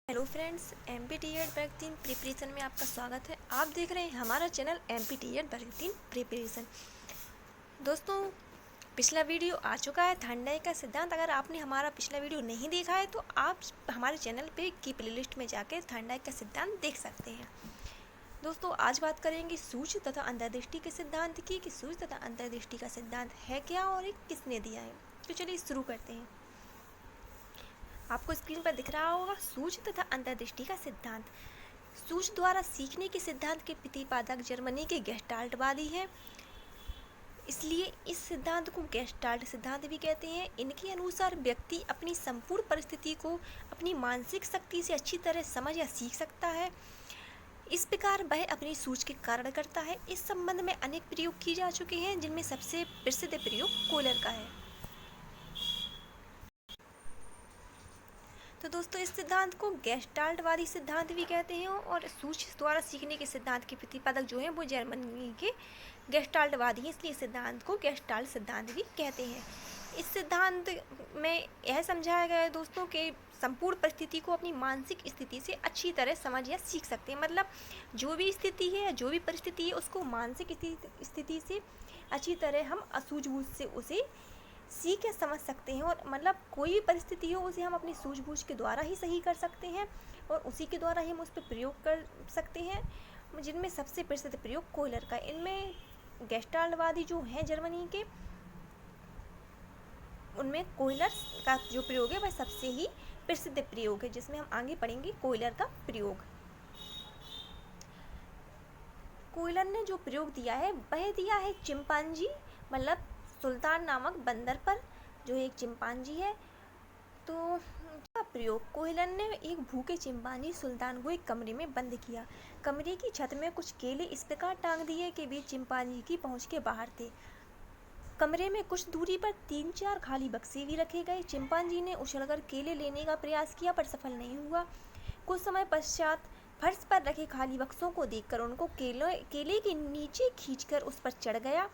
Hello friends, एमपीटीएड वर्ग 3 preparation में आपका स्वागत है। आप देख रहे हैं हमारा चैनल एमपीटीएड वर्ग 3 प्रिपरेशन। दोस्तों, पिछला वीडियो आ चुका है थर्ड डाई का सिद्धांत। अगर आपने हमारा पिछला वीडियो नहीं देखा है तो आप हमारे चैनल पे की प्लेलिस्ट में जाकर थर्ड डाई का सिद्धांत देख सकते हैं। दोस्तों, आज बात करेंगे सूक्ष्म तथा अंतर्दृष्टि के सिद्धांत की कि सूक्ष्म तथा अंतर्दृष्टि का सिद्धांत है क्या और ये किसने दिया है। तो चलिए शुरू करते हैं। आपको स्क्रीन पर दिख रहा होगा सूक्ष्म तथा अंतर्दृष्टि का सिद्धांत। सूक्ष्म द्वारा सीखने के सिद्धांत के प्रतिपादक जर्मनी के गेस्टाल्टवादी हैं, इसलिए इस सिद्धांत को गेस्टाल्ट सिद्धांत भी कहते हैं। इनके अनुसार व्यक्ति अपनी संपूर्ण परिस्थिति को अपनी मानसिक शक्ति से अच्छी तरह समझ या सीख सकता है। इस प्रकार वह अपनी सूझ के कारण करता है। इस संबंध में अनेक प्रयोग किए जा चुके हैं, जिनमें सबसे प्रसिद्ध प्रयोग कोयलर का है। तो दोस्तों, इस सिद्धांत को गेस्टाल्टवादी सिद्धांत भी कहते हैं और सूक्ष्म द्वारा सीखने के सिद्धांत के प्रतिपादक जो हैं वो जर्मनी के गेस्टाल्टवादी हैं, इसलिए इस सिद्धांत को गेस्टाल्ट सिद्धांत भी कहते हैं। इस सिद्धांत में यह समझाया गया है दोस्तों कि संपूर्ण परिस्थिति को अपनी मानसिक स्थिति से अच्छी तरह समझ या सीख सकते हैं। मतलब जो भी स्थिति है, जो भी परिस्थिति है, उसको मानसिक स्थिति से अच्छी तरह हम सूझबूझ से उसे सीख के समझ सकते हैं। और मतलब कोई भी परिस्थिति हो उसे हम अपनी सूझबूझ के द्वारा ही सही कर सकते हैं और उसी के द्वारा ही हम उस पर प्रयोग कर सकते हैं, जिनमें सबसे प्रसिद्ध प्रयोग कोयलर का। इनमें गेस्टाल्टवादी जो हैं जर्मनी के, उनमें कोयलर का जो प्रयोग है वह सबसे ही प्रसिद्ध प्रयोग है, जिसमें हम आगे पढ़ेंगे कोयलर का प्रयोग। कोयलर ने जो प्रयोग दिया है वह दिया है चिंपांजी मतलब सुल्तान नामक बंदर पर, जो एक चिंपांजी है। तो का प्रयोग, कोयलर ने एक भूखे चिंपांजी सुल्तान को एक कमरे में बंद किया। कमरे की छत में कुछ केले इस प्रकार टांग दिए कि वे चिंपांजी की पहुंच के बाहर थे। कमरे में कुछ दूरी पर 3-4 खाली बक्से भी रखे गए। चिंपांजी ने उछलकर केले लेने का प्रयास किया पर सफल नहीं हुआ। कुछ समय पश्चात फर्श पर रखे खाली बक्सों को देखकर उनको केले के नीचे खींचकर उस पर चढ़ गया।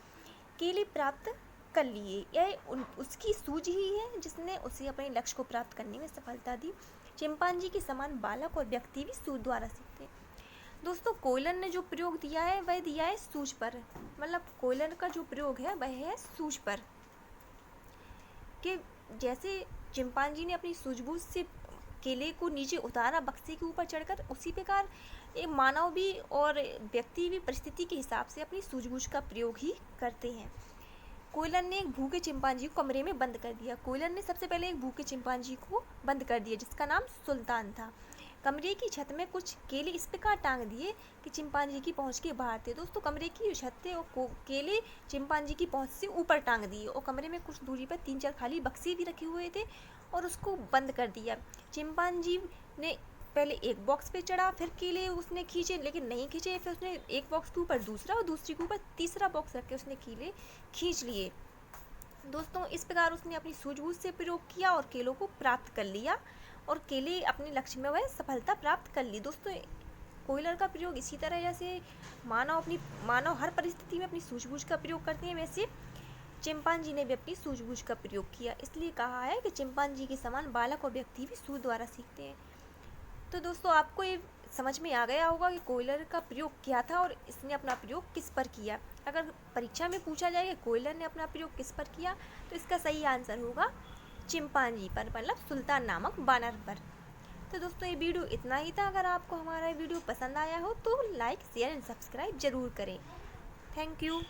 केले प्राप्त कर लिए। यह उसकी सूझ ही है जिसने उसे अपने लक्ष्य को प्राप्त करने में सफलता दी। चिंपांजी के समान बालक और व्यक्ति भी सूझ द्वारा सीखते हैं। दोस्तों, कोयलर ने जो प्रयोग दिया है वह दिया है सूझ पर। मतलब कोयलर का जो प्रयोग है वह है सूझ पर, कि जैसे चिंपांजी ने अपनी सूझबूझ से केले को नीचे उतारा बक्से के ऊपर चढ़कर, उसी प्रकार एक मानव भी और व्यक्ति भी परिस्थिति के हिसाब से अपनी सूझबूझ का प्रयोग ही करते हैं। कोयलर ने एक भूखे चिंपांजी को कमरे में बंद कर दिया। कोयलर ने सबसे पहले एक भूखे चिंपांजी को बंद कर दिया जिसका नाम सुल्तान था। कमरे की छत में कुछ केले इस प्रकार टांग दिए कि चिंपांजी की पहुंच के बाहर थे। दोस्तों, कमरे की छत थे और केले चिंपांजी की पहुंच से ऊपर टांग दिए और कमरे में कुछ दूरी पर 3-4 खाली बक्से भी रखे हुए थे और उसको बंद कर दिया। चिंपांजी ने पहले एक बॉक्स पे चढ़ा, फिर केले उसने खींचे लेकिन नहीं खींचे। फिर उसने एक बॉक्स के ऊपर दूसरा और दूसरी के ऊपर तीसरा बॉक्स रख के उसने केले खींच लिए। दोस्तों, इस प्रकार उसने अपनी सूझबूझ से प्रयोग किया और केलों को प्राप्त कर लिया और केले अपने लक्ष्य में वह सफलता प्राप्त कर ली। दोस्तों, कोयलर का प्रयोग इसी तरह जैसे मानव हर परिस्थिति में अपनी सूझबूझ का प्रयोग करते हैं, वैसे चिंपांजी ने भी अपनी सूझबूझ का प्रयोग किया। इसलिए कहा है कि चिंपांजी के समान बालक और व्यक्ति भी सूझ द्वारा सीखते हैं। तो दोस्तों, आपको ये समझ में आ गया होगा कि कोयलर का प्रयोग क्या था और इसने अपना प्रयोग किस पर किया। अगर परीक्षा में पूछा जाए कि कोयलर ने अपना प्रयोग किस पर किया तो इसका सही आंसर होगा चिंपांजी पर, मतलब सुल्तान नामक बानर पर। तो दोस्तों, ये वीडियो इतना ही था। अगर आपको हमारा वीडियो पसंद आया हो तो लाइक, शेयर एंड सब्सक्राइब जरूर करें। Thank you.